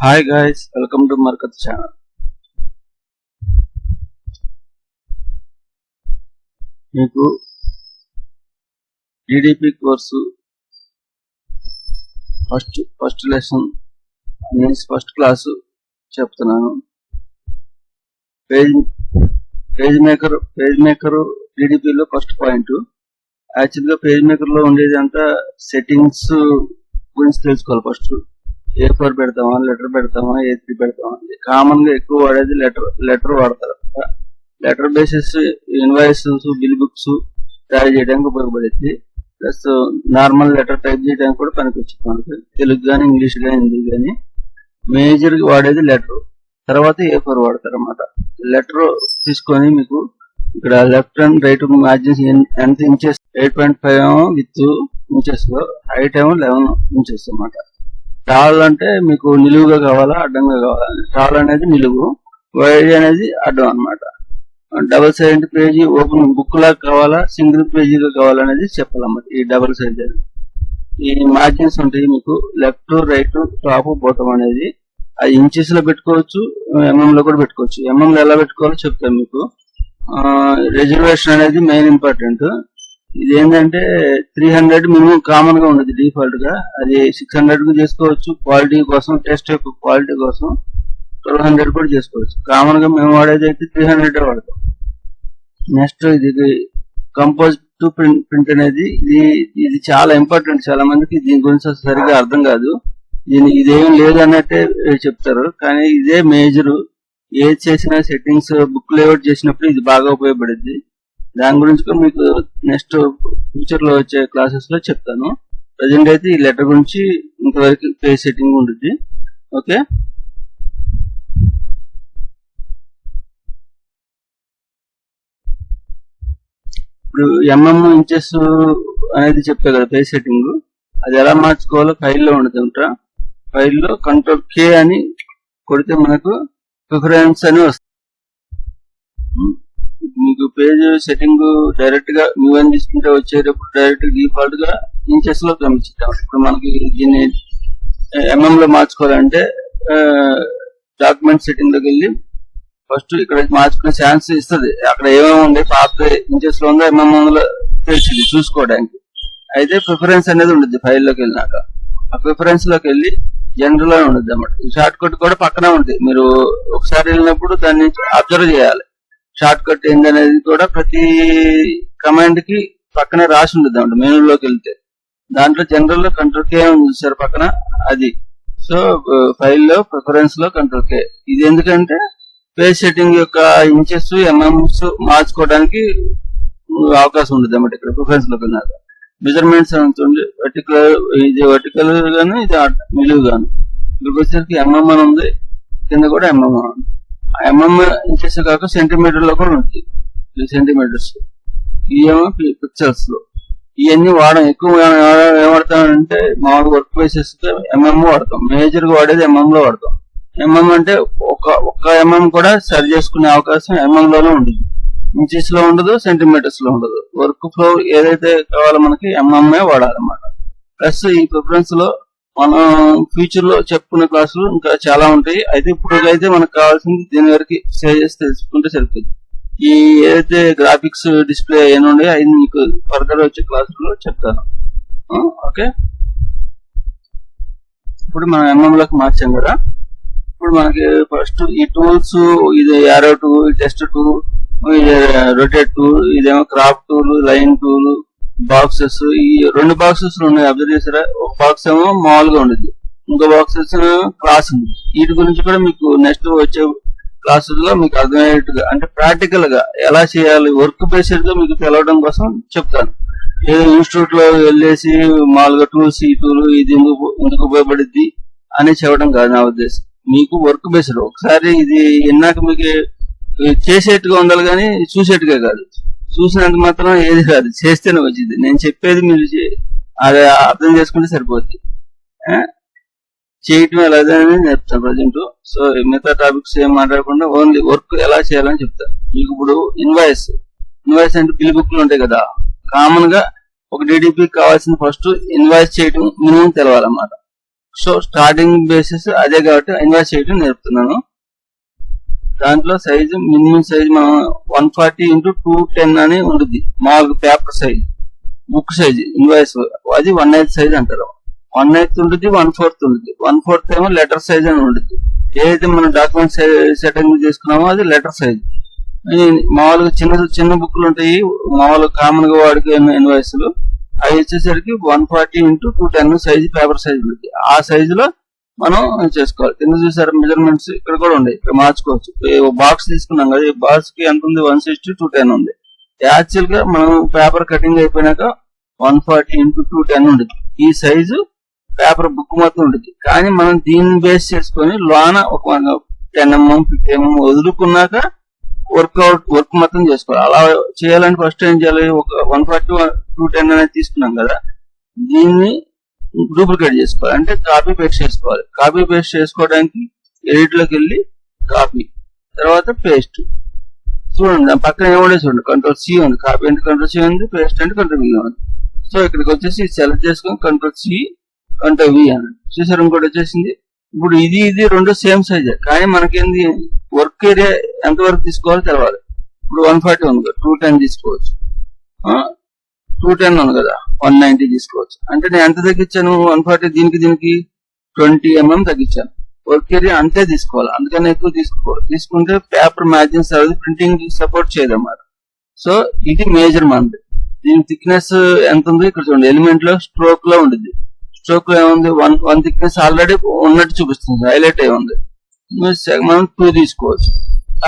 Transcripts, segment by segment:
Hi guys, welcome to Market channel. మీకు GDP course first lesson means first class చెప్తున్నాను. PageMaker GDP లో first point. Actual గా PageMaker లో ఉండేది అంతా సెట్టింగ్స్ గురించి తెలుసుకోవాలి. ఫస్ట్ A4 పెడతామా, లెటర్ పెడతామా, A3 పెడతామా. కామన్ గా ఎక్కువ వాడేది లెటర్ వాడతారు. Letter basis invoices, bill books తయారు చేయడానికి ఉపయోగపడేది. ప్లస్ నార్మల్ లెటర్ టైప్ చేయడానికి కూడా పనికొచ్చింది మనకి. తెలుగు కానీ, ఇంగ్లీష్ కానీ, హిందీ కానీ. మేజర్ గా వాడేది లెటర్. తర్వాత A4 వాడతారు అన్నమాట. లెటర్ తీసుకొని మీకు ఇక్కడ లెఫ్ట్ అండ్ రైట్ మార్జిన్స్ ఎంత ఇంచెస్, 8.5 ఏమో విత్ ఇంచెస్ లో, హైట్ ఏమో 11 ఇంచెస్ అన్నమాట. టాల్ అంటే మీకు నిలువుగా కావాలా, అడ్డంగా కావాలా. టాల్ అనేది నిలువు, వైడ్ అనేది అడ్డం అన్నమాట. Double side page open book లాగా కావాలా, సింగిల్ పేజీగా కావాలనేది చెప్పాలన్నమాట. ఈ డబుల్ సైడ్ ఈ మార్జిన్స్ ఉంటాయి మీకు లెఫ్ట్, రైట్, టాప్, బాటమ్ అనేది. అది ఇంచెస్ లో పెట్టుకోవచ్చు, ఎంఎం లో కూడా పెట్టుకోవచ్చు. ఎంఎం లో ఎలా పెట్టుకోవాలో చెప్తాను మీకు. రిజర్వేషన్ అనేది మెయిన్ ఇంపార్టెంట్. ఇది ఏంటంటే 300 మినిమం కామన్ గా ఉండదు డిఫాల్ట్ గా. అది 600 కు చేసుకోవచ్చు క్వాలిటీ కోసం, టెస్ట్ యొక్క క్వాలిటీ కోసం. 1200 కూడా చేసుకోవచ్చు. కామన్ గా మేము వాడేది అయితే 300 వాడతాం. నెక్స్ట్ ఇది కంపోజ్ టు ప్రింట్ అనేది ఇది చాలా ఇంపార్టెంట్. చాలా మందికి దీని గురించి సరిగా అర్థం కాదు. ఇదేం లేదు అన్నట్టే చెప్తారు, కానీ ఇదే మేజర్. ఏది చేసినా సెట్టింగ్స్ బుక్ లేఅవుట్ చేసినప్పుడు ఇది బాగా ఉపయోగపడుద్ది. దాని గురించి మీకు నెక్స్ట్ ఫ్యూచర్ లో వచ్చే క్లాసెస్ లో చెప్తాను. ప్రజెంట్ అయితే ఈ లెటర్ గురించి ఇంతవరకు పేజ్ సెట్టింగ్ ఉంటుంది. ఓకే, ఇప్పుడు ఎంఎం ఇంచెస్ అనేది చెప్తా కదా పేజ్ సెట్టింగ్. అది ఎలా మార్చుకోవాలో ఫైల్లో ఉంటుంది. ఫైల్లో కంట్రోల్ K అని కొడితే మనకు ప్రిఫరెన్స్ అని వస్తుంది. మీకు పేజ్ సెట్టింగ్ డైరెక్ట్ గా నువ్వేం తీసుకుంటే వచ్చేటప్పుడు డైరెక్ట్ డిఫాల్ట్ గా ఇంచెస్ లో గమనిస్తాం. ఇప్పుడు మనకి దీన్ని ఎంఎం లో మార్చుకోవాలంటే డాక్యుమెంట్ సెట్టింగ్ లోకి వెళ్ళి ఫస్ట్ ఇక్కడ మార్చుకునే ఛాన్స్ ఇస్తుంది. అక్కడ ఏమేమి ఉంది, పాత ఇంచెస్ లో ఉందో ఎంఎం లో తెలిసింది చూసుకోవడానికి. అయితే ప్రిఫరెన్స్ అనేది ఉంటుంది ఫైల్లోకి వెళ్ళినాక. ఆ ప్రిఫరెన్స్ లోకి వెళ్ళి జనరల్ లో ఉండదు అన్నమాట. షార్ట్ కట్ కూడా పక్కనే ఉంటుంది. మీరు ఒకసారి వెళ్ళినప్పుడు దాన్ని అబ్జర్వ్ చేయాలి. షార్ట్ కట్ ఏందనేది కూడా ప్రతి కమాండ్ కి పక్కనే రాసి ఉంటుంది అన్నమాట. మెనూలోకి వెళ్తే దాంట్లో జనరల్ లో కంట్రోల్ K ఉంది చూసారు పక్కన, అది. సో ఫైల్లో ప్రిఫరెన్స్ లో కంట్రోల్ K. ఇది ఎందుకంటే పేజ్ సెట్టింగ్ యొక్క ఇంచెస్, ఎంఎంస్ మార్చుకోవడానికి అవకాశం ఉంటుంది అన్నమాట. ఇక్కడ ప్రిఫరెన్స్ లోకి వెళ్ళినాక మెజర్మెంట్స్ ఉంటుంది. ఇది వర్టికల్ గాను, ఇది నిలువు గాను. ఇక్కడికి వచ్చేసరికి ఎంఎం అని ఉంది, కింద కూడా ఎంఎం అని ఉంది. ఎంఎం ఇంచెస్ కాక సెంటీమీటర్ లో కూడా ఉంటుంది. సెంటీమీటర్స్ ఇవేమో పిక్చర్స్ లో. ఇవన్నీ ఎక్కువ ఏమడతామంటే మామూలు వర్క్ ప్లేసెస్ ఎంఎం వాడతాం. మేజర్ గా వాడేది ఎంఎం లో వాడతాం. ఎంఎం అంటే ఒక్క ఎంఎం కూడా సరి చేసుకునే అవకాశం ఎంఎం లోనే ఉంటుంది. ఇంచెస్ లో ఉండదు, సెంటీమీటర్స్ లో ఉండదు. వర్క్ ఫ్లో ఏదైతే కావాలో మనకి ఎంఎంఏ వాడాలన్నమాట. ప్లస్ ఈ ప్రిఫరెన్స్ లో మనం ఫ్యూచర్ లో చెప్పుకునే క్లాసులు ఇంకా చాలా ఉంటాయి. అయితే ఇప్పుడు అయితే మనకు కావాల్సింది దీని వరకు సేవ్ చేసి తెలుసుకుంటే సరిపోతుంది. ఈ ఏదైతే గ్రాఫిక్స్ డిస్ప్లే ఏమి ఉన్నాయో అది మీకు ఫర్దర్ వచ్చే క్లాసులో చెప్తాను. ఓకే, ఇప్పుడు మనం ఎంఎం లోకి మార్చాం కదా. ఇప్పుడు మనకి ఫస్ట్ ఈ టూల్స్, ఇది యారో టూల్, టెస్ట్ టూల్, ఇది రొటేట్ టూల్, ఇదేమో crop tool, line tool, boxes. ఈ 2 బాక్సెస్ ఉన్నాయి, అబ్జర్వ్ చేసారా. ఒక బాక్స్ ఏమో మామూలుగా ఉండదు, ఇంకో బాక్సెస్ క్లాస్ ఉంది. వీటి గురించి కూడా మీకు నెక్స్ట్ వచ్చే క్లాసుల్లో మీకు అర్థమయ్యేట్టుగా, అంటే ప్రాక్టికల్ గా ఎలా చేయాలి, వర్క్ బేస్డ్ గా మీకు తెలవడం కోసం చెప్తాను. ఏదో ఇన్స్టిట్యూట్ లో వెళ్ళేసి మామూలుగా టూల్స్, ఈ టూల్ ఇది ఎందుకు ఉపయోగపడుద్ది అని చెప్పడం కాదు నా ఉద్దేశం. మీకు వర్క్ బేస్డ్ ఒకసారి ఇది విన్నాక మీకు చేసేట్టుగా ఉండాలి, కానీ చూసేట్టుగా కాదు. చూసినంత మాత్రం ఏది కాదు, చేస్తేనే వచ్చింది. నేను చెప్పేది మీరు అది అర్థం చేసుకుంటే సరిపోద్ది. చేయటం ఎలాగని చెప్తాను ప్రజెంట్. సో మిగతా టాపిక్స్ ఏం మాట్లాడకుండా ఓన్లీ వర్క్ ఎలా చేయాలని చెప్తాను మీకు. ఇప్పుడు ఇన్వాయిస్ అంటే బిల్ బుక్లు ఉంటాయి కదా. కామన్ గా ఒక DDP కావాల్సిన ఫస్ట్ ఇన్వాయిస్ చేయటం మినిమం తెలవాలన్నమాట. సో స్టార్టింగ్ బేసిస్ అదే కాబట్టి ఇన్వాయిస్ చేయడం నేర్పుతున్నాను. దాంట్లో సైజు మినిమం సైజ్ మనం 140 x 210 అని ఉంటుంది. మామూలుగా paper size, book size invoice అది 1/8 సైజ్ అంటారు. 1/8 ఉంటుంది, 1/4 ఉంటుంది. 1/4 ఏమో లెటర్ సైజ్ అని ఉంటుంది. ఏదైతే మనం డాక్యుమెంట్ సెట్టింగ్ చేసుకున్నామో అది లెటర్ సైజ్. మామూలుగా చిన్న బుక్లు ఉంటాయి, మామూలుగా కామన్ గా వాడుకునే ఇన్వాయిస్లు, అవి వచ్చేసరికి 140 x 210 సైజ్ పేపర్ సైజ్ ఉంటుంది. ఆ సైజులో మనం చేసుకోవాలి. కింద చూసారు మెజర్మెంట్స్ ఇక్కడ కూడా ఉన్నాయి, ఇక్కడ మార్చుకోవచ్చు. బాక్స్ తీసుకున్నాం కదా, ఈ బాక్స్ కి ఎంత ఉంది, 160/210 ఉంది. యాక్చువల్ గా మనం పేపర్ కటింగ్ అయిపోయినాక 140 x 210 ఉంటుంది. ఈ సైజు పేపర్ బుక్ మొత్తం ఉంటుంది. కానీ మనం దీన్ని బేస్ చేసుకొని లోన ఒక 10 mm 50 mm వదులుకున్నాక వర్క్ మొత్తం చేసుకోవాలి. అలా చేయాలంటే ఫస్ట్ ఏం చేయాలి, ఒక 140/210 అనేది తీసుకున్నాం కదా, దీన్ని డూప్లికేట్ చేసుకోవాలి. అంటే కాపీ పేస్ట్ చేసుకోవాలి. కాపీ పేస్ట్ చేసుకోవడానికి ఎడిట్ లోకి వెళ్ళి కాపీ, తర్వాత పేస్ట్. చూడండి దాని పక్కన ఏముండే చూడండి, Ctrl+C ఉంది. కాపీ అంటే Ctrl+C ఉంది, పేస్ట్ అంటే Ctrl+V ఉంది. సో ఇక్కడికి వచ్చేసి సెలెక్ట్ చేసుకొని Ctrl+C Ctrl+V అని చూసారు. ఇంకోటి వచ్చేసింది. ఇప్పుడు ఇది రెండు సేమ్ సైజే, కానీ మనకేంది వర్క్ ఏరియా ఎంత వరకు తీసుకోవాలో తెలవాలి. ఇప్పుడు 140 ఉంది కదా, 210 తీసుకోవచ్చు. 210 ఉంది కదా, 190 తీసుకోవచ్చు. అంటే నేను ఎంత తగ్గించాను, 140 దీనికి 20 mm తగ్గించాను. వర్క్ ఏరియా అంతే తీసుకోవాలి, అందుకని ఎక్కువ తీసుకోవాలి. తీసుకుంటే paper matching service printing support చేయదు అన్నమాట. సో ఇది మేజర్ మంది. దీని థిక్నెస్ ఎంత ఉందో ఇక్కడ చూడండి, ఎలిమెంట్ లో స్ట్రోక్ లో ఉంటుంది. స్ట్రోక్ లో ఏముంది, 1 థిక్నెస్ ఆల్రెడీ ఉన్నట్టు చూపిస్తుంది, హైలైట్ అయి ఉంది. మనం 2 తీసుకోవచ్చు,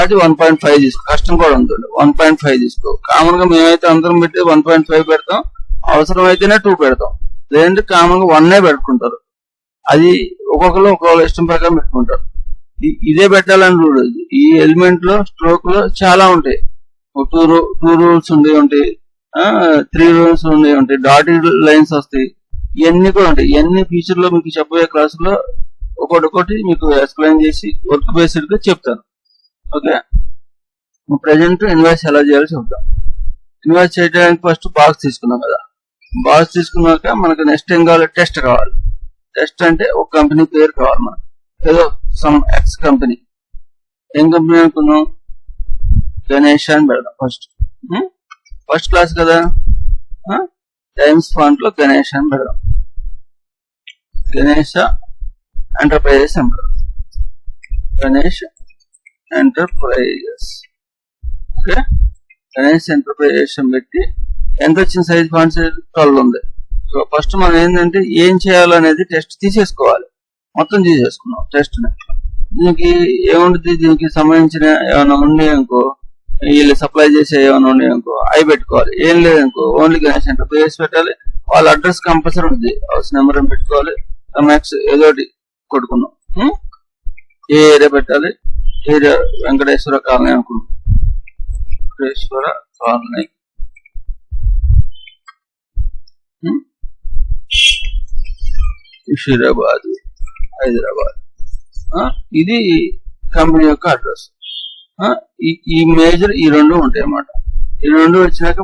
అది 1.5 తీసుకో. కష్టం కూడా ఉంటుంది, 1.5 తీసుకో. కామన్ గా మేమైతే అందరం పెట్టి 1.5 పెడతాం, అవసరం అయితేనే 2 పెడతాం, లేదంటే కామన్ గా 1 పెట్టుకుంటారు. అది ఒక్కొక్కరు ఇష్టం ప్రకారం పెట్టుకుంటారు. ఇదే పెట్టాలని రూల్. ఈ ఎలిమెంట్ లో స్ట్రోక్ లో చాలా ఉంటాయి. 2 రూల్స్ ఉంటాయి, 3 రూల్స్ ఉంటాయి, డాటెడ్ లైన్స్ వస్తాయి, ఇవన్నీ కూడా ఉంటాయి. ఇవన్నీ ఫ్యూచర్ లో మీకు చెప్పబోయే క్లాస్ లో ఒకటి మీకు ఎక్స్ప్లెయిన్ చేసి వర్క్ బేస్డ్ గా చెప్తాను. ఓకే, ప్రెజెంట్ ఇన్వాయిస్ ఎలా చేయాలో చెప్తాం. ఇన్వాయిస్ చేయడానికి ఫస్ట్ బాక్స్ తీసుకున్నాం కదా, బాక్స్ తీసుకున్నాక మనకు నెక్స్ట్ ఏం కావాలి, టెస్ట్ కావాలి. టెస్ట్ అంటే ఒక కంపెనీ పేరు కావాలి మనకు, ఏదో సమ్ ఎక్స్ కంపెనీ. ఏం కంపెనీ అనుకున్నాం, గణేష్ అని పెడదాం. ఫస్ట్ క్లాస్ కదా, టైమ్స్ ఫాంట్ లో గణేష్ అని పెడదాం. గణేష్ ఎంటర్ప్రైజెస్ అని పెడదాం. Ganesh enterprises. Okay, Ganesh enterprises పెట్టి ఎంత వచ్చిన సైజ్ ఫాంట్ సైజ్ 12 ఉంది. సో ఫస్ట్ మనం ఏంటంటే ఏం చేయాలనేది టెస్ట్ తీసేసుకోవాలి. మొత్తం తీసేసుకున్నాం టెస్ట్ ని. దీనికి ఏముంటుంది, దీనికి సంబంధించిన ఏమైనా ఉన్నాయి అనుకో, వీళ్ళు సప్లై చేసే ఏమైనా ఉన్నాయి అనుకో, అవి పెట్టుకోవాలి. ఏం లేదనుకో, ఓన్లీ గణేష్ ఎంటర్ప్రైజెస్ పెట్టాలి. వాళ్ళ అడ్రస్ కంపల్సరీ ఉంది, హౌస్ నెంబర్ అని పెట్టుకోవాలి. మ్యాక్స్ ఏదోటి కొట్టుకున్నాం. ఏ ఏరియా పెట్టాలి, ఏరియా వెంకటేశ్వర కాలనీ అనుకున్నాం. వెంకటేశ్వర కాలనీ, హుషీరాబాద్, హైదరాబాద్. ఇది కంపెనీ యొక్క అడ్రస్. ఈ మేజర్ ఈ 2 ఉంటాయి అన్నమాట. ఈ 2 వచ్చినాక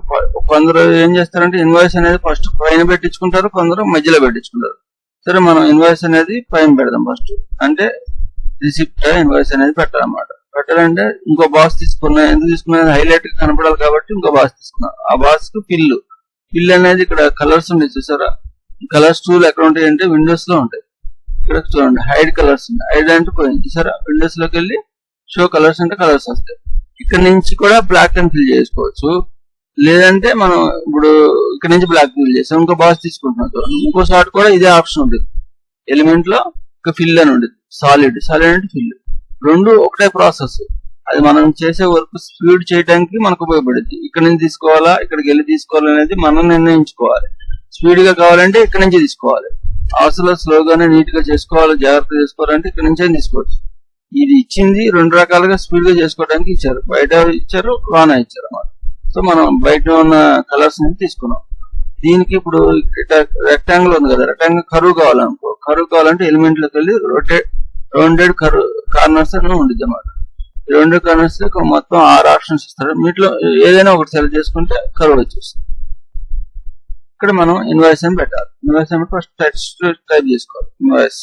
కొందరు ఏం చేస్తారంటే ఇన్వాయిస్ అనేది ఫస్ట్ పైన పెట్టించుకుంటారు, కొందరు మధ్యలో పెట్టించుకుంటారు. సరే, మనం ఇన్వాయిస్ అనేది పైన పెడదాం ఫస్ట్. అంటే రిసిప్ట్ ఇన్వాయిస్ అనేది పెట్టాలన్నమాట. పెట్టాలంటే ఇంకో బాక్స్ తీసుకున్నా, ఎందుకు తీసుకున్నా, హైలైట్ కనపడాలి కాబట్టి ఇంకో బాక్స్ తీసుకున్నా. ఆ బాక్స్ కు పిల్ అనేది ఇక్కడ కలర్స్ ఉన్నాయి చూసారా. కలర్స్ టూల్ ఎక్కడ ఉంటాయి అంటే విండోస్ లో ఉంటాయి. ఇక్కడ చూడండి, హైడ్ కలర్స్ ఉన్నాయి. హైడ్ అంటే పోయింది చూసారా, విండోస్ లోకి వెళ్ళి షో కలర్స్ అంటే కలర్స్ వస్తాయి. ఇక్కడ నుంచి కూడా బ్లాక్ అండ్ ఫిల్ చేసుకోవచ్చు, లేదంటే మనం ఇప్పుడు ఇక్కడ నుంచి బ్లాక్ ఫిల్ చేస్తాం. ఇంకో బాక్స్ తీసుకుంటున్నాం, ఇంకో షార్ట్ కూడా ఇదే ఆప్షన్ ఉంటుంది. ఎలిమెంట్ లో ఒక ఫిల్ అని ఉంటుంది, సాలిడ్ అంటే ఫిల్. 2 ఒకటే ప్రాసెస్. అది మనం చేసే వర్క్ స్పీడ్ చేయడానికి మనకు ఉపయోగపడుతుంది. ఇక్కడ నుంచి తీసుకోవాలా, ఇక్కడికి వెళ్ళి తీసుకోవాలి అనేది మనం నిర్ణయించుకోవాలి. స్పీడ్ గా కావాలంటే ఇక్కడ నుంచి తీసుకోవాలి, అవసరం స్లోగానే నీట్ గా చేసుకోవాలి, జాగ్రత్త చేసుకోవాలంటే ఇక్కడ నుంచే తీసుకోవచ్చు. ఇది ఇచ్చింది 2 రకాలుగా స్పీడ్ గా చేసుకోవడానికి ఇచ్చారు, బయట ఇచ్చారు, లోన ఇచ్చారు అన్నమాట. సో మనం బయట ఉన్న కలర్స్ ని తీసుకున్నాం. దీనికి ఇప్పుడు రెక్టాంగిల్ ఉంది కదా, రెక్టాంగిల్ కరువు కావాలనుకో, కరువు కావాలంటే ఎలిమెంట్ లోకి వెళ్ళి రౌండెడ్ కరువు కార్నర్స్ అని ఉంటుంది అన్నమాట. 2 కార్నర్స్ మొత్తం 6 ఆప్షన్స్ ఇస్తారు. వీటిలో ఏదైనా ఒకటి సెలెక్ట్ చేసుకుంటే కరువు వచ్చేస్తుంది. ఇక్కడ మనం ఇన్వాయిస్ అని పెట్టాలి. ఇన్వాయిస్ అని ఫస్ట్ టెక్స్ట్ టైప్ చేసుకోవాలి. ఇన్వాయిస్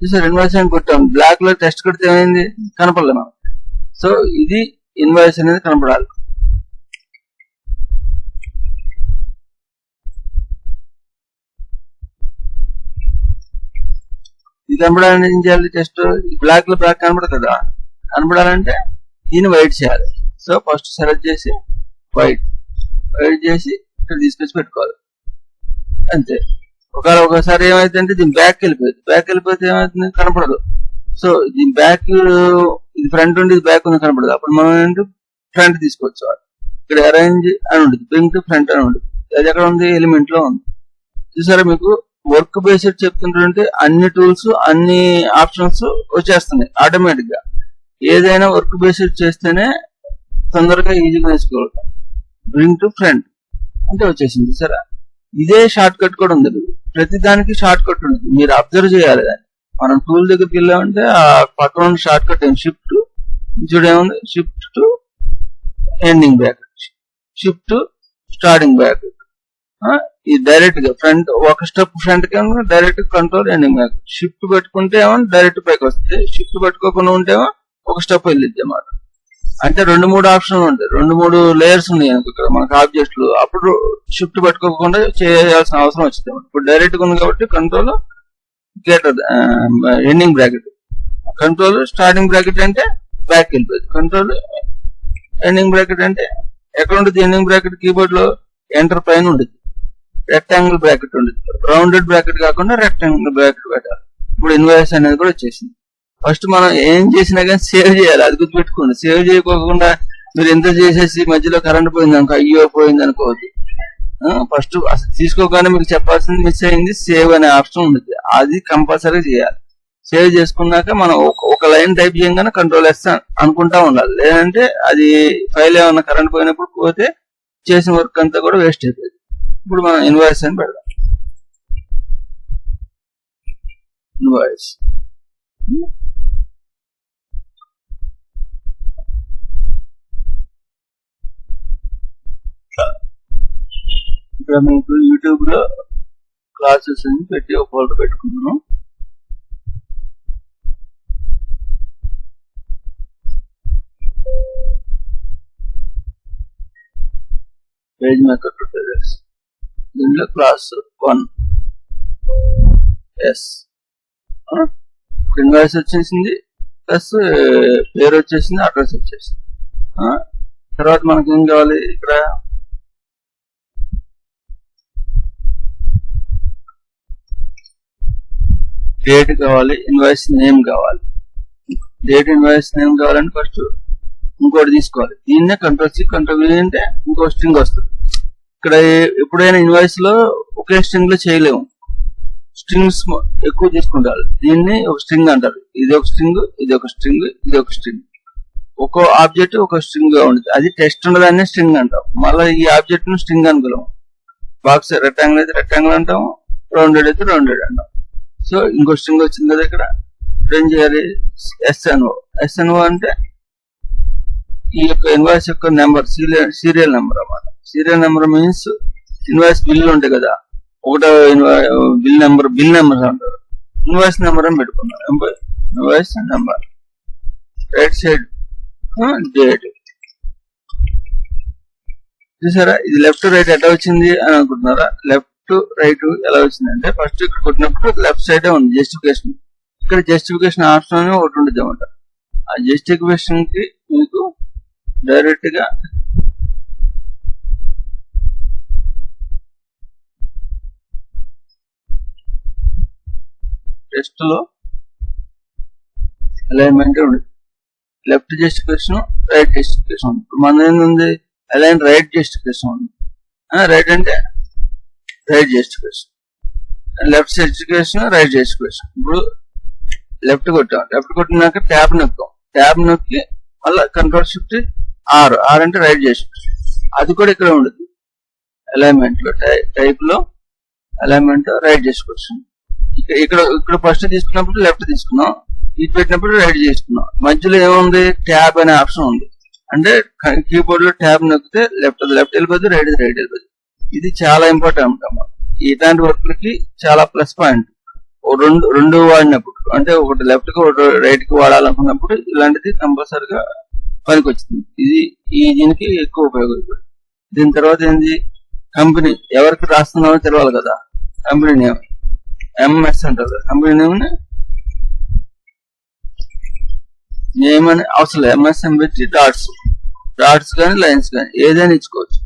చూసారు, ఇన్వాయిస్ అని కొట్టాం. బ్లాక్ లో టెక్స్ట్ కొడితే ఏమైంది, కనపడలేదు మనం. సో ఇది ఇన్వాయిస్ అనేది కనపడాలి. ఇది కనపడాలంటే ఏం చేయాలి, టెస్ట్ బ్లాక్ లో బ్లాక్ కనపడదు కదా, కనపడాలంటే దీన్ని వైట్ చేయాలి. సో ఫస్ట్ సెలెక్ట్ చేసి వైట్ చేసి ఇక్కడ తీసుకొచ్చి పెట్టుకోవాలి అంతే. ఒకసారి ఏమైతుందంటే దీని బ్యాక్ వెళ్ళిపోతే ఏమవుతుంది, కనపడదు. సో దీని బ్యాక్, ఇది ఫ్రంట్ ఉండి ఇది బ్యాక్ ఉంది కనపడదు. అప్పుడు మనం ఏంటంటే ఫ్రంట్ తీసుకొచ్చేవాడు. ఇక్కడ అరేంజ్ అని ఉంటుంది, బ్రింగ్ టు ఫ్రంట్ అని ఉంటుంది. అది ఎక్కడ ఉంది, ఎలిమెంట్ లో ఉంది. చూసారా, మీకు వర్క్ బేస్డ్ చెప్తుంటే అన్ని టూల్స్ అన్ని ఆప్షన్స్ వచ్చేస్తున్నాయి ఆటోమేటిక్ గా. ఏదైనా వర్క్ బేస్డ్ చేస్తేనే తొందరగా ఈజీగా నేర్చుకోగలుగుతాం. బ్రింగ్ టు ఫ్రంట్ అంటే వచ్చేసింది. సరే, ఇదే షార్ట్ కట్ కూడా ఉంది. ప్రతి దానికి షార్ట్ కట్ ఉంది, మీరు అబ్జర్వ్ చేయాలి దాన్ని. మనం టూల్ దగ్గరికి వెళ్ళామంటే ఆ పక్కన షార్ట్ కట్ ఏమి, షిఫ్ట్ చూడేముంది, shift to ending bracket, shift to starting bracket. ఇది డైరెక్ట్ గా ఫ్రంట్, ఒక స్టెప్ ఫ్రంట్ కి direct control ending bracket. Shift పెట్టుకుంటే ఏమో డైరెక్ట్ పైకి వస్తుంది, షిఫ్ట్ పెట్టుకోకుండా ఉంటేమో ఒక స్టెప్ వెళ్ళిద్ది అన్నమాట. అంటే 2-3 ఆప్షన్లు ఉంటాయి, 2-3 లేయర్స్ ఉన్నాయి ఇక్కడ మనకు ఆబ్జెక్టులు. అప్పుడు షిఫ్ట్ పెట్టుకోకుండా చేయాల్సిన అవసరం వచ్చింది. ఇప్పుడు డైరెక్ట్ గా ఉంది కాబట్టి control ending bracket, control starting bracket అంటే బ్యాక్ వెళ్ళిపోయింది, కంట్రోల్ ఎండింగ్ బ్రాకెట్ అంటే ఎక్కడ ఉంటుంది, ఎండింగ్ బ్రాకెట్ కీబోర్డ్ లో ఎంటర్ పైన ఉంటుంది. రెక్టాంగిల్ బ్రాకెట్ ఉంటుంది, రౌండెడ్ బ్రాకెట్ కాకుండా రెక్టాంగిల్ బ్రాకెట్ పెట్టాలి. ఇప్పుడు ఇన్వాయిస్ అనేది కూడా వచ్చేసింది. ఫస్ట్ మనం ఏం చేసినా కానీ సేవ్ చేయాలి, అది గుర్తుపెట్టుకోండి. సేవ్ చేయకోకుండా మీరు ఎంత చేసేసి మధ్యలో కరెంట్ పోయింది అనుకో, అయ్యో పోయింది అనుకోవద్దు. ఫస్ట్ అసలు తీసుకోగానే మీకు చెప్పాల్సింది మిస్ అయింది, సేవ్ అనే ఆప్షన్ ఉంటుంది, అది కంపల్సరీ చేయాలి. సేవ్ చేసుకున్నాక మనం ఒక లైన్ టైప్ చేయగానే కంట్రోల్ ఎస్ అనుకుంటా ఉండాలి. లేదంటే అది ఫైల్ ఏమన్నా కరెంట్ పోయినప్పుడు పోతే చేసిన వర్క్ అంతా కూడా వేస్ట్ అవుతుంది. ఇప్పుడు మనం ఇన్వాయిస్ అని పెడదాం. ఇన్వాయిస్ ఇక్కడ మీకు యూట్యూబ్ లో క్లాసెస్ అని పెట్టి ఒక ఫోల్డర్ పెట్టుకున్నాను. పేజ్ మేకర్ ట్యూటోరియల్స్, దీంట్లో క్లాస్ 1 ఎస్ ఇన్వాయిస్ వచ్చేసింది, ప్లస్ పేరు వచ్చేసింది, అడ్రస్ వచ్చేసింది. తర్వాత మనకి ఏం కావాలి, ఇక్కడ డేట్ కావాలి, ఇన్వాయిస్ నేమ్ కావాలి. డేట్ ఇన్వాయిస్ నేమ్ కావాలంటే ఫస్ట్ ఇంకోటి తీసుకోవాలి. దీన్నే కంట్రోల్-C కంట్రోల్-V అంటే ఇంకో స్ట్రింగ్ వస్తుంది. ఇక్కడ ఎప్పుడైనా ఇన్వాయిస్ లో ఒకే స్ట్రింగ్ లో చేయలేము, స్ట్రింగ్స్ ఎక్కువ తీసుకుంటారు. దీన్ని ఒక స్ట్రింగ్ అంటారు. ఇది ఒక స్ట్రింగ్, ఇది ఒక స్ట్రింగ్, ఇది ఒక స్ట్రింగ్. ఒక్కో ఆబ్జెక్ట్ ఒక స్ట్రింగ్ గా ఉంటుంది. అది టెక్స్ట్ ఉండదాన్ని స్ట్రింగ్ అంటాం. మళ్ళీ ఈ ఆబ్జెక్ట్ ను స్ట్రింగ్ అనుకోలేము. బాక్స్ రెక్టాంగిల్ అయితే రెక్టాంగిల్ అంటాము, రౌండెడ్ అయితే రౌండెడ్ అంటాం. సో ఇంకో స్ట్రింగ్ వచ్చింది కదా, ఇక్కడ ఏం చేయాలి, SNO అంటే ఈ యొక్క ఇన్వాయిస్ యొక్క నెంబర్, సీరియల్ నెంబర్ అన్నమాట. Serial number means invoice bill ఉంటాయి కదా, ఒకటో బిల్ నెంబర్ అంటారు. ఇన్వాయిస్ నెంబర్ అని పెట్టుకున్నాం. Invoice number, right side date. చూసారా, ఇది లెఫ్ట్ రైట్ ఎట్లా వచ్చింది అని అనుకుంటున్నారా? లెఫ్ట్ రైట్ ఎలా వచ్చింది అంటే, ఫస్ట్ ఇక్కడ కొట్టినప్పుడు లెఫ్ట్ సైడే ఉంది జస్టిఫికేషన్. ఇక్కడ జస్టిఫికేషన్ ఆప్షన్ అని ఒకటి ఉంటుంది అన్నమాట. ఆ జస్టిఫికేషన్ కి మీకు డైరెక్ట్ గా టెక్స్ట్ లో అలైన్మెంట్ ఉంది. లెఫ్ట్ జస్టిఫికేషన్, రైట్ జస్టిఫికేషన్ ఉంది. మన ఏంది, అలైన్ రైట్ జస్టిఫికేషన్ ఉంది. రైట్ అంటే right justification, left justification, right justification. ఇప్పుడు లెఫ్ట్ కొట్టాం, లెఫ్ట్ కొట్టినాక ట్యాబ్ నొక్కాం, ట్యాబ్ నొక్కి మళ్ళీ కంట్రోల్-Shift-R, R అంటే రైట్ జస్టిఫికేషన్. అది కూడా ఇక్కడ ఉండదు. అలైన్మెంట్ లో టైప్ లో అలైన్మెంట్ రైట్ జస్టిఫికేషన్. ఇక్కడ ఫస్ట్ తీసుకున్నప్పుడు లెఫ్ట్ తీసుకున్నాం, ఇది పెట్టినప్పుడు రైట్ చేసుకున్నాం. మధ్యలో ఏముంది, ట్యాబ్ అనే ఆప్షన్ ఉంది. అంటే కీబోర్డ్ లో ట్యాబ్ నొక్కితే లెఫ్ట్ వెళ్ళిపోతుంది, రైట్ వెళ్ళిపోతుంది. ఇది చాలా ఇంపార్టెంట్ అమ్మా. ఇలాంటి వర్క్లకి చాలా ప్లస్ పాయింట్. రెండు వాడినప్పుడు, అంటే ఒకటి లెఫ్ట్ కి ఒకటి రైట్ కి వాడాలనుకున్నప్పుడు ఇలాంటిది కంపల్సరిగా పనికి వచ్చింది. ఇది దీనికి ఎక్కువ ఉపయోగపడుతుంది. దీని తర్వాత ఏంది, కంపెనీ ఎవరికి రాస్తున్నామో తెలవాలి కదా. కంపెనీ నేమ్ ఎంఎస్ అంటారు. కంపెనీ నేమ్ అని అవసరం లేదు. ఎంఎస్ఎం పెట్టి డాట్స్ కానీ లైన్స్ కానీ ఏదైనా ఇచ్చుకోవచ్చు.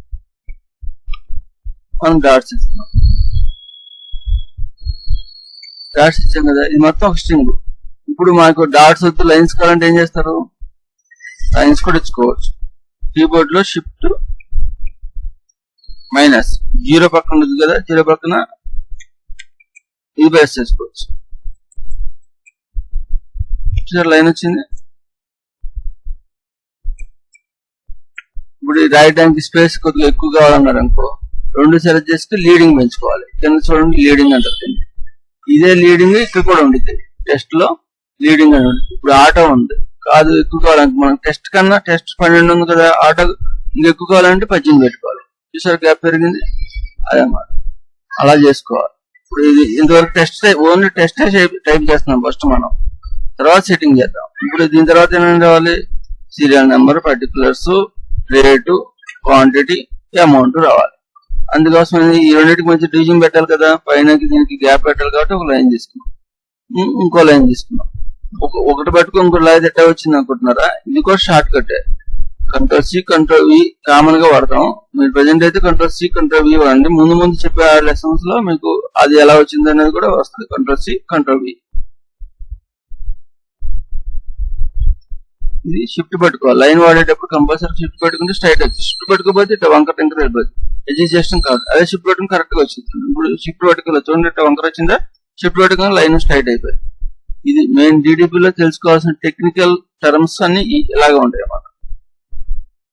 మనం డాట్స్ ఇస్తున్నాం. డాట్స్ ఇచ్చాం కదా, ఇది మొత్తం ఒక స్ట్రింగ్. ఇప్పుడు మాకు డాట్స్ వద్దు, లైన్స్ కావాలంటే ఏం చేస్తారు, లైన్స్ కూడా ఇచ్చుకోవచ్చు. కీబోర్డ్ లో షిఫ్ట్ మైనస్, జీరో పక్కన ఉంది కదా, జీరో పక్కన ఇది బేస్ చేసుకోవచ్చు. లైన్ వచ్చింది. ఇప్పుడు రాయడానికి స్పేస్ కొద్దిగా ఎక్కువ కావాలన్నారు అనుకో, 2 సెలెక్ట్ చేస్తే లీడింగ్ పెంచుకోవాలి. కింద చూడండి లీడింగ్ అంటారు. ఇదే లీడింగ్ ఇక్కడ కూడా ఉంటుంది. టెస్ట్ లో లీడింగ్ అని ఉంటుంది. ఇప్పుడు ఆటో ఉంది కాదు, ఎక్కువ కావాలంటే మనం టెస్ట్ కన్నా టెస్ట్ 12 ఉంది కదా, ఆటో ఇంకెక్కువ కావాలంటే 18 పెట్టుకోవాలి. చూసారు గ్యాప్ పెరిగింది, అదన్నమాట. అలా చేసుకోవాలి. ఇప్పుడు ఇది ఇంతవరకు ఓన్లీ టెస్ట్ టైప్ చేస్తున్నాం ఫస్ట్ మనం, తర్వాత సెట్టింగ్ చేద్దాం. ఇప్పుడు దీని తర్వాత ఏమైనా రావాలి, serial number, particulars, rate, quantity, amount రావాలి. అందుకోసం ఈ రెండింటికి మంచి డివిజన్ పెట్టాలి కదా, పైన దీనికి గ్యాప్ పెట్టాలి కాబట్టి ఒక లైన్ తీసుకున్నాం, ఇంకో లైన్ తీసుకున్నాం. ఒకటి పట్టుకుని ఇంకో లైన్ ఎట్టా వచ్చింది అనుకుంటున్నారా, ఇది కూడా short cut. Ctrl+C Ctrl+V common గా వాడతాం. మీరు ప్రెసెంట్ అయితే Ctrl+C Ctrl+V వాడండి. ముందు చెప్పే లెసన్స్ లో మీకు అది ఎలా వచ్చింది అనేది కూడా వస్తుంది. Ctrl+C Ctrl+V. ఇది షిఫ్ట్ పట్టుకోవాలి. లైన్ వాడేటప్పుడు కంపల్సరీ షిఫ్ట్ పెట్టుకుంటే స్ట్రైట్ వచ్చింది. షిఫ్ట్ పట్టుకోపోతే ఇట్లా వంకర టెంకర్ వెళ్ళిపోతుంది. ఎడ్యుకేషన్ కాదు, అదే షిఫ్ట్ పట్టుకుని కరెక్ట్ గా వచ్చింది. ఇప్పుడు షిఫ్ట్ పట్టుకోవాలి, చూడండి ఇట్లా వంకర వచ్చిందా, షిఫ్ట్ పట్టుకుని లైన్ స్ట్రైట్ అయిపోయింది. ఇది మెయిన్ డిడిపిలో తెలుసుకోవాల్సిన టెక్నికల్ టర్మ్స్ అన్ని ఇలాగా ఉంటాయి అన్నమాట.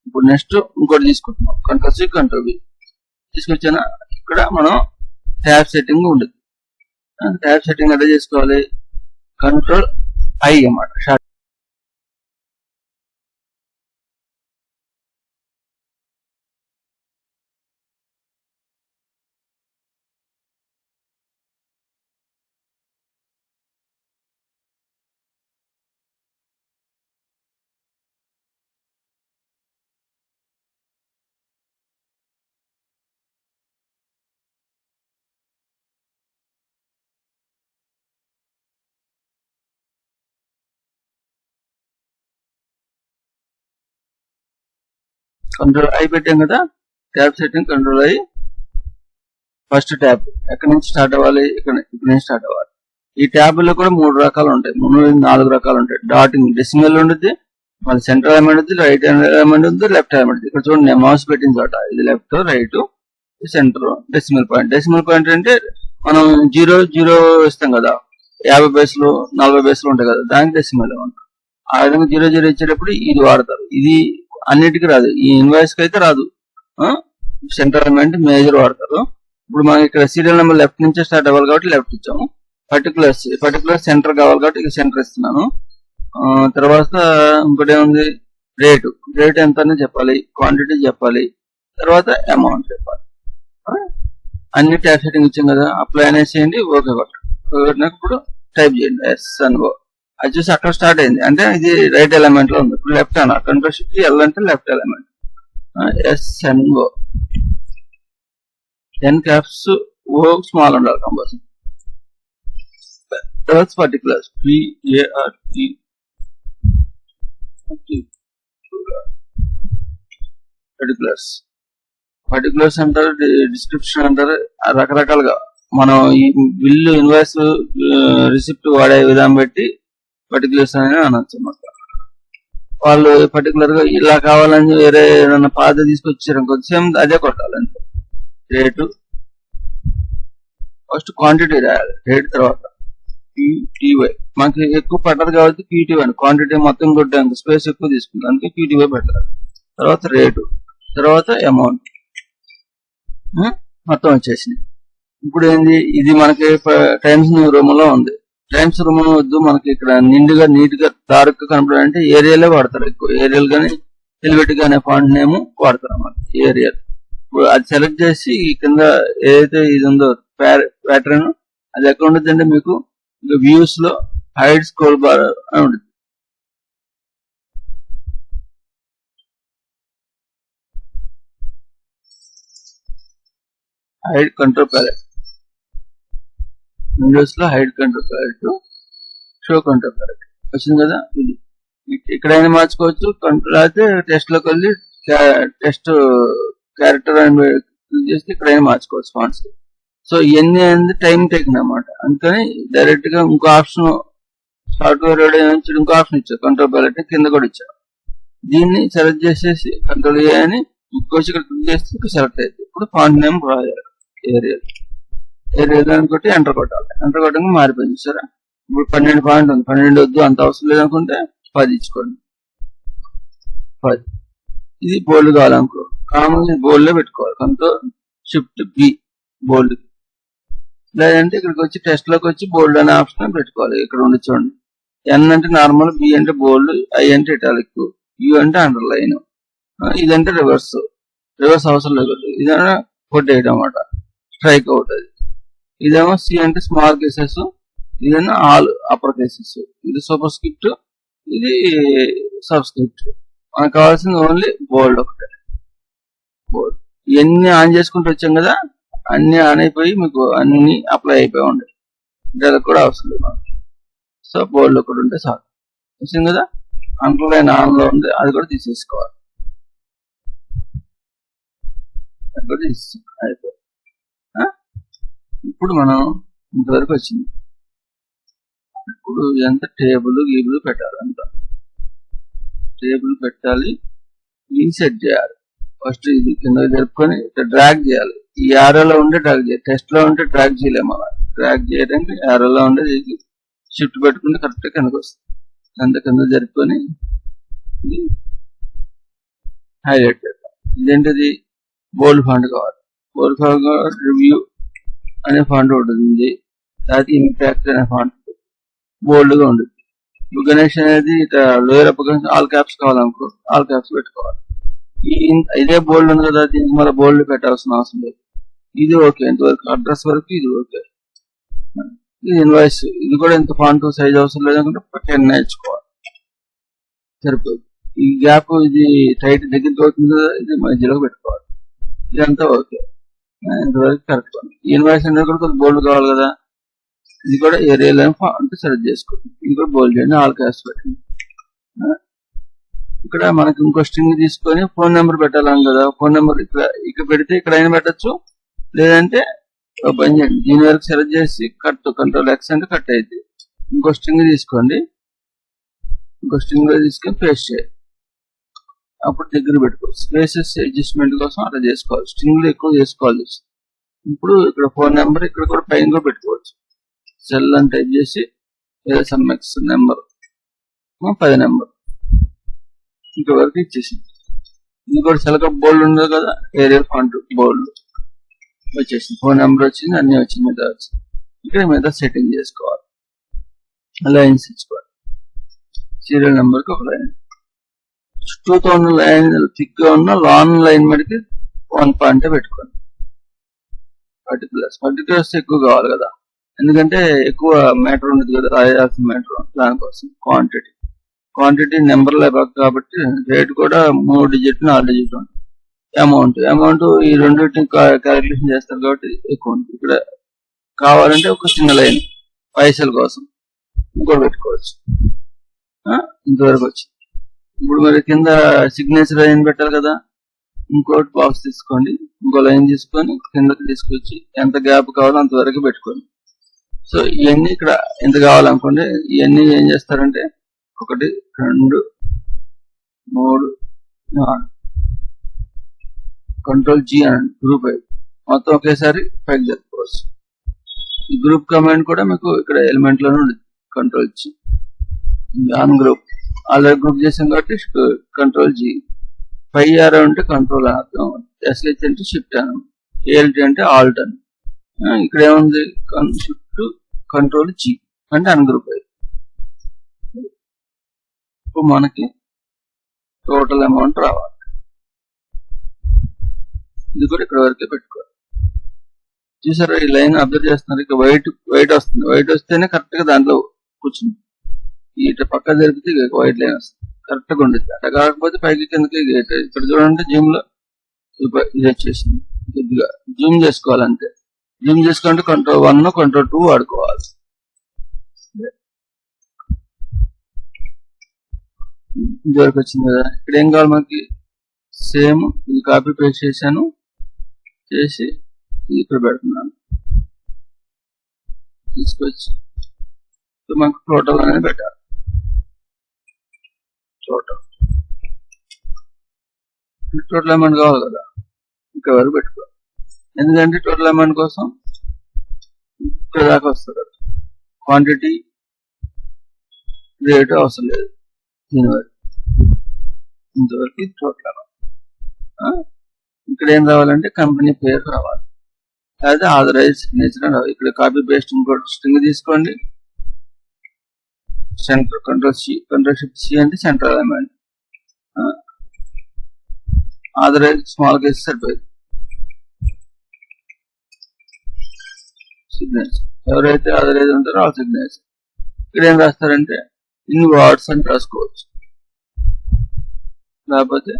ఇప్పుడు నెక్స్ట్ ఇంకోటి తీసుకుంటున్నాం, Ctrl+C Ctrl+V తీసుకొచ్చానా. ఇక్కడ మనం ట్యాబ్ సెట్టింగ్ ఉండదు. ట్యాబ్ సెట్టింగ్ ఎలా చేసుకోవాలి, Ctrl+I అన్నమాట. Ctrl+I పెట్టాం కదా, tab setting Ctrl+I. First tab ఎక్కడి నుంచి స్టార్ట్ అవ్వాలి, ఇక్కడ నుంచి స్టార్ట్ అవ్వాలి. ఈ ట్యాబ్ లో కూడా 3 రకాలు ఉంటాయి, 4 రకాలు ఉంటాయి. డాటింగ్ డెసిమల్ ఉంటుంది, మళ్ళీ సెంటర్ ఎలిమెంట్ ఉంది, రైట్ ఎలిమెంట్ ఉంది, లెఫ్ట్ ఎలిమెంట్. ఇక్కడ చూడండి మౌస్ పెట్టిన చోట ఇది left, right, centre, decimal point. Decimal point అంటే మనం 0 ఇస్తాం కదా, 50 బేస్లు 40 బేస్లు ఉంటాయి కదా, దానికి డెసిమల్ ఉంటుంది. ఆ విధంగా 0 ఇచ్చేటప్పుడు ఇది వాడతారు. ఇది అన్నిటికీ రాదు, ఈ ఇన్వాయిస్ కి అయితే రాదు. సెంటర్ ఎలిమెంట్ మేజర్ వాడతారు. ఇప్పుడు మనకి ఇక్కడ సీరియల్ నెంబర్ లెఫ్ట్ నుంచే స్టార్ట్ అవ్వాలి కాబట్టి లెఫ్ట్ ఇచ్చాము. పర్టికులర్ సెంటర్ కావాలి కాబట్టి ఇక సెంటర్ ఇస్తున్నాను. తర్వాత ఇంకోటి ఏముంది, రేటు ఎంత అని చెప్పాలి, క్వాంటిటీ చెప్పాలి, తర్వాత అమౌంట్ చెప్పాలి. అన్ని ట్యాబ్ సెట్టింగ్ ఇచ్చాం కదా, అప్లై అనేసేయండి, ఓకే కొట్టినప్పుడు టైప్ చేయండి SNO. అది చూసి అక్కడ స్టార్ట్ అయింది అంటే ఇది రైట్ ఎలిమెంట్ లో ఉంది. ఇప్పుడు లెఫ్ట్ అన్న Ctrl+Shift+L అంటే లెఫ్ట్ ఎలిమెంట్, SNO. 10 క్యాప్స్ ఓ స్మాల్ ఉండాలి కంపల్సరీ. తర్వాత పర్టికులర్స్ పర్టికులర్స్ అంటారు, డిస్క్రిప్షన్ అంటారు, రకరకాలుగా మనం ఈ బిల్లు, ఇన్వాయిస్, రిసిప్ట్ వాడే విధానం బట్టి పర్టికులర్స్ అని అనొచ్చు అన్నమాట. వాళ్ళు పర్టికులర్ గా ఇలా కావాలని వేరే ఏదైనా పాత తీసుకొచ్చారు కొంచెం అదే కొట్టాలంటే. రేటు ఫస్ట్ క్వాంటిటీ రాయాలి, రేట్ తర్వాత QTY. మనకి ఎక్కువ పట్టదు కాబట్టి QTY అని, క్వాంటిటీ మొత్తం కొట్టాను స్పేస్ ఎక్కువ తీసుకుంది అందుకే QTY పెట్టాలి. తర్వాత రేటు, తర్వాత అమౌంట్ మొత్తం వచ్చేసింది. ఇప్పుడు ఏంది, ఇది మనకి టైమ్స్ రూమ్ లో ఉంది. టైమ్స్ రూమ్ వద్దు, మనకి ఇక్కడ నిండుగా నీట్ గా డార్క్ గా కనపడాలంటే ఏరియాలే వాడతారు ఎక్కువ. ఏరియల్ గానీ హెల్వెటికా అనే ఫాంట్ నేమ్ వాడతారు అన్నమాట ఏరియల్. ఇప్పుడు అది సెలెక్ట్ చేసి ఈ కింద ఏదైతే ఇది ఉందో ప్యాటర్న్ అది ఎక్కడ ఉంటుందంటే మీకు వ్యూస్ లో హైడ్ స్క్రోల్ బార్ అని ఉంటుంది. హైడ్ కంట్రోల్ ప్యాలెట్, విండోస్ లో hide control palette, show control palette వచ్చింది కదా. ఇది ఇక్కడైనా మార్చుకోవచ్చు. కంట్రోల్ అయితే టెస్ట్ లోకి వెళ్ళి టెస్ట్ క్యారెక్టర్ అని చేస్తే ఇక్కడైనా మార్చుకోవచ్చు ఫాంట్స్. సో ఇవన్నీ అనేది టైం టేకింగ్ అనమాట. అందుకని డైరెక్ట్ గా ఇంకో ఆప్షన్ సాఫ్ట్వేర్ ఇంకో ఆప్షన్ ఇచ్చారు, కంట్రోల్ ప్యాలెట్ కింద కూడా ఇచ్చారు. దీన్ని సెలెక్ట్ చేసేసి కంట్రోల్ ఏ అని ఇంకొచ్చి ఇక్కడ క్లిక్ చేస్తే ఇక్కడ సెలెక్ట్ అవుతుంది. ఇప్పుడు ఫాంట్ నేమ్ ఏరియల్ అనుకుంటే ఎంటర్ కొట్టాలి. ఎంటర్ కొట్టడానికి మారిపోయింది సరే. ఇప్పుడు 12 ఫాంట్ ఉంది, 12 వద్దు అంత అవసరం లేదనుకుంటే 10 ఇచ్చుకోండి. 10 ఇది బోల్డ్ కావాలనుకో కామన్ బోల్డ్ లో పెట్టుకోవాలి. Control shift be bold. లేదంటే ఇక్కడికి వచ్చి టెస్ట్ లోకి వచ్చి బోల్డ్ అనే ఆప్షన్ పెట్టుకోవాలి. ఇక్కడ ఉండి చూడండి. ఎన్ అంటే నార్మల్, బి అంటే బోల్డ్, ఐ అంటే ఇటాలిక్, యు అంటే అండర్లైన్, ఇదంటే రివర్స్ అవసరం లేదు. ఇదైనా కొట్టేయడం అన్నమాట, స్ట్రైక్ అవుట్. అది ఇదేమో సి అంటే స్మాల్ కేసెస్, ఇదేమో ఆల్ అప్పర్ కేసెస్, ఇది సూపర్ స్క్రిప్ట్, ఇది సబ్ స్క్రిప్ట్. మనకు కావాల్సింది ఓన్లీ బోల్డ్ ఒకటే. బోల్డ్ ఇవన్నీ ఆన్ చేసుకుంటూ వచ్చాం కదా, అన్ని ఆన్ అయిపోయి మీకు అన్ని అప్లై అయిపోయి ఉండాలి. దానికి కూడా అవసరం లేదు. సో బోల్డ్ ఒకటి ఉంటే చాలు. వచ్చింది కదా. అండర్లైన్ ఆన్ లో ఉంది, అది కూడా తీసేసుకోవాలి. అయిపోయి ఇప్పుడు మనం ఇంతవరకు వచ్చింది. ఇప్పుడు ఎంత టేబుల్ పెట్టాలి. అంత టేబుల్ పెట్టాలి, ఇన్సెట్ చేయాలి. ఫస్ట్ ఇది కింద జరుపుకొని డ్రాగ్ చేయాలి. ఈ యారోలో ఉంటే డ్రాగ్ చేయాలి. టెస్ట్ లో ఉంటే డ్రాగ్ చేయలేము. డ్రాగ్ చేయడానికి యారోలో ఉండే షిఫ్ట్ పెట్టుకుంటే కరెక్ట్ కిందకి వస్తుంది. అంత కింద జరుపుకొని హైలైట్ చేద్దాం. ఇదేంటిది బోల్డ్ ఫాంట్ కావాలి. బోల్డ్ ఫాంట్ రివ్యూ అనే ఫాంట్ ఉంటుంది, అది ఇంపాక్ట్ అనే ఫాంట్ బోల్డ్ గా ఉంటుంది. గణేష్ అనేది లోయర్ అప్ ఆల్ క్యాప్స్ కావాలనుకో ఆల్ క్యాప్స్ పెట్టుకోవాలి. ఇదే బోల్డ్ ఉంది కదా, దీనికి మళ్ళీ బోల్డ్ పెట్టాల్సిన అవసరం లేదు. ఇది ఓకే, ఇంతవరకు అడ్రస్ వరకు ఇది ఓకే. ఇది ఇన్వాయిస్, ఇది కూడా ఎంత ఫాంట్ సైజ్ అవసరం లేదనుకుంటే 10 నేర్చుకోవాలి, సరిపోతుంది. ఈ గ్యాప్ ఇది టైట్ దగ్గరికి అవుతుంది కదా, ఇది మధ్యలో పెట్టుకోవాలి. ఇదంతా ఓకే, ఇంతవరకు కరెక్ట్. ఇన్వాయిస్ అనేది కూడా కొంచెం బోల్డ్ కావాలి కదా, ఇది కూడా ఏరియల్ ఫాంట్ సెలెక్ట్ చేసుకోండి. ఇది కూడా బోల్డ్ చేయండి, ఆల్ క్యాప్స్ పెట్టండి. ఇక్కడ మనకి ఇంకో స్ట్రింగ్ తీసుకొని ఫోన్ నెంబర్ పెట్టాలని కదా, ఫోన్ నెంబర్ ఇక్కడ పెడితే ఇక్కడ అయినా పెట్టచ్చు, లేదంటే పని చేయండి దీని వరకు సెలెక్ట్ చేసి కంట్రోల్ ఎక్స్ అంటే కట్ అయింది. ఇంకో స్ట్రింగ్ తీసుకోండి, ఇంకో స్ట్రింగ్ తీసుకొని పేస్ట్ చేయాలి. అప్పుడు దగ్గర పెట్టుకోవచ్చు. స్పేసెస్ అడ్జస్ట్మెంట్ కోసం అలా చేసుకోవాలి. స్ట్రింగ్ లో ఎక్కువ చేసుకోవాలి. ఇప్పుడు ఇక్కడ ఫోన్ నెంబర్ ఇక్కడ కూడా పైన కూడా పెట్టుకోవచ్చు. సెల్ అని టైప్ చేసి లేదా సమ్ ఎక్స్ నెంబర్ 10 నెంబర్ ఇంతవరకు ఇచ్చేసింది. ఇది కూడా సెలక బోల్డ్ ఉండదు కదా, ఏరియల్ ఫాంట్ బోల్డ్ వచ్చేసింది. ఫోన్ నెంబర్ వచ్చింది, అన్ని వచ్చింది. మీద వచ్చింది. ఇక్కడ మీద సెట్టింగ్ చేసుకోవాలి. లైన్స్ ఇచ్చుకోవాలి. సీరియల్ నెంబర్ కి ఒక లైన్, చుట్టూతో ఉన్న లైన్ థిక్ గా ఉన్న లాంగ్ లైన్ మటుకి 1 పాయింట్ పెట్టుకోండి. పర్టికులర్స్ ఎక్కువ కావాలి కదా, ఎందుకంటే ఎక్కువ మ్యాటర్ ఉండదు కదా, రాయాల్సిన మ్యాటర్. దానికోసం క్వాంటిటీ నెంబర్ కాబట్టి రేట్ కూడా 3 డిజిట్ 4 డిజిట్ ఉంటుంది. అమౌంట్ ఈ రెండింటిని క్యాలిక్యులేషన్ చేస్తారు కాబట్టి ఎక్కువ ఉంటుంది. ఇక్కడ కావాలంటే ఒక చిన్న లైన్ పైసల కోసం ఇంకోటి పెట్టుకోవచ్చు. ఇంతవరకు వచ్చింది. ఇప్పుడు మరి కింద సిగ్నేచర్ లైన్ పెట్టాలి కదా, ఇంకోటి బాక్స్ తీసుకోండి, ఇంకో లైన్ తీసుకొని కిందకి తీసుకొచ్చి ఎంత గ్యాప్ కావాలో అంతవరకు పెట్టుకోండి. సో ఇవన్నీ ఇక్కడ ఎంత కావాలనుకోండి, ఇవన్నీ ఏం చేస్తారంటే 1 2 3 4 కంట్రోల్ జీ అనండి, గ్రూప్ అయ్యి మొత్తం ఒకేసారి పైకి జరుపుకోవచ్చు. ఈ గ్రూప్ కమాండ్ కూడా మీకు ఇక్కడ ఎలిమెంట్ లోనే ఉంటుంది. Control G on group already group చేసాం కాబట్టి కంట్రోల్ జీ. 5 ఆరో అంటే కంట్రోల్ అని అర్థం, ఎస్హెచ్ అంటే షిఫ్ట్ అని, ఏఎల్టీ అంటే ఆల్ట్ అని. ఇక్కడ ఏముంది షిఫ్ట్ కంట్రోల్ జీ అంటే అన్ గ్రూప్ అయ్యి. ఇప్పుడు మనకి టోటల్ అమౌంట్ రావాలి. ఇది కూడా ఇక్కడ వరకే పెట్టుకోవాలి. చూసారా, ఈ లైన్ అబ్జర్వ్ చేస్తున్నారు, ఇక వైట్ వస్తుంది. వైట్ వస్తేనే కరెక్ట్ గా దాంట్లో కూర్చుంది. ఇటు పక్క జరిపితే ఇక వైట్ లైన్ వస్తుంది, కరెక్ట్ గా ఉండేది. అట్లా కాకపోతే పైకి కిందకి ఇక్కడ చూడండి, జిమ్ లో ఇది వచ్చేసింది. కొద్దిగా జూమ్ చేసుకోవాలంటే, జూమ్ చేసుకుంటే Ctrl+1, Ctrl+2 వాడుకోవాలి. ఇదివరకు వచ్చింది కదా. ఇక్కడ ఏం కావాలి మనకి, సేమ్ ఇది కాపీ పేస్ట్ చేశాను, చేసి ఇక్కడ పెడుతున్నాను. తీసుకొచ్చి మనకు టోటల్ అనేది పెట్టాలి. టోటల్ అమౌంట్ కావాలి కదా, ఇక్కడ వరకు పెట్టుకోవాలి. ఎందుకంటే టోటల్ అమౌంట్ కోసం ఇక్కడ దాకా వస్తుంది కదా. క్వాంటిటీ రేటు అవసరం లేదు, దీని వరకు ఇంతవరకు టోటల్ అమౌంట్. ఇక్కడ ఏం రావాలంటే కంపెనీ పేరు రావాలి, అయితే ఆథరైజ్ సిగ్నేచర్ అని రావాలి. ఇక్కడ కాపీ పేస్ట్ ఇంకోటి స్ట్రింగ్ తీసుకోండి. సెంటర్ Ctrl+C అంటే central amount. Authorise small case సరిపోయింది. సిగ్నేచర్ ఎవరైతే ఆథరైజ్ ఉంటారో ఆ సిగ్నేచర్. ఇక్కడ ఏం రాస్తారంటే ఇన్ వార్డ్స్ అని రాసుకోవచ్చు, లేకపోతే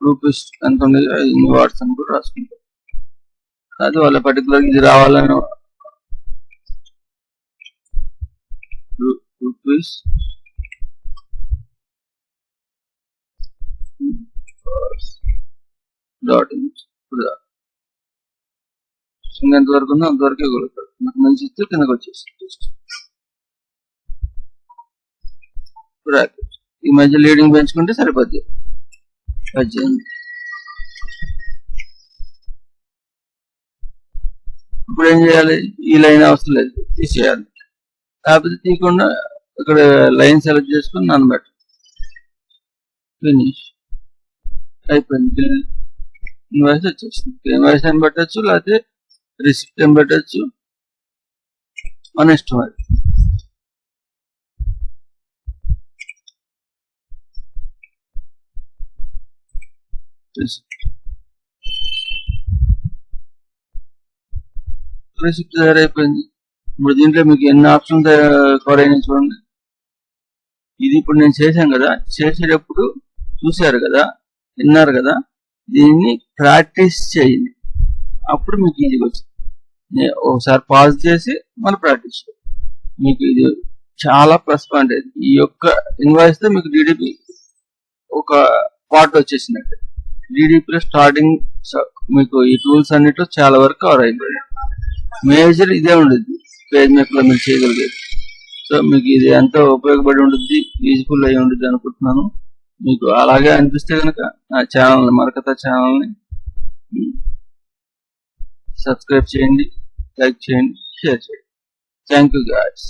రూపీస్ ఎంత ఉంది ఇన్ వార్డ్స్ అని కూడా రాసుకుంటారు. అది వాళ్ళ పర్టికులర్ ఇది రావాలని రూపీస్ డాట్ ఎంతవరకు ఉందో అంతవరకే కొలుతాడు. నాకు మంచి ఇస్తే కిందకి వచ్చేసి ఈ మధ్య లీడింగ్ పెంచుకుంటే సరిపోద్ది. 18. ఇప్పుడు ఏం చేయాలి, ఈ లైన్ అవసరం లేదు, తీసేయాలి. కాకపోతే తీయకుండా ఇక్కడ లైన్ సెలెక్ట్ చేసుకుని నన్ను పెట్టు, ఫినిష్ అయిపోయింది. బిల్ ఇన్వాయిస్ వచ్చేసింది. ఇన్వాయిస్ అని పెట్టచ్చు, లేకపోతే రిసిప్ట్ అని పెట్టచ్చు, మన ఇష్టం అది. రిసిప్ట్ తయారైపోయింది. ఇప్పుడు దీంట్లో మీకు ఎన్ని ఆప్షన్స్ కవర్ అయినాయి చూడండి. ఇది ఇప్పుడు నేను చేశాను కదా, చేసేటప్పుడు చూశారు కదా, విన్నారు కదా, దీన్ని ప్రాక్టీస్ చేయండి, అప్పుడు మీకు ఇది వచ్చింది. ఒకసారి పాజ్ చేసి మళ్ళీ ప్రాక్టీస్ చేయండి. మీకు ఇది చాలా ప్లస్ పాయింట్. ఈ యొక్క ఇన్వాయిస్ తో మీకు డిడిపి ఒక పార్ట్ వచ్చేసినట్టు. డిడిపిలో స్టార్టింగ్ మీకు ఈ టూల్స్ అన్నిట్లో చాలా వరకు కవర్ అయిపోయింది. మేజర్ ఇదే ఉండదు పేజ్ మేకర్ లో మీరు చేయగలిగేది. సో మీకు ఇది ఎంతో ఉపయోగపడి ఉంటుంది, యూజ్ఫుల్ అయి ఉంటుంది అనుకుంటున్నాను. మీకు అలాగే అనిపిస్తే కనుక నా ఛానల్ మరకథ ఛానల్ని సబ్స్క్రైబ్ చేయండి, లైక్ చేయండి, షేర్ చేయండి. Thank you guys.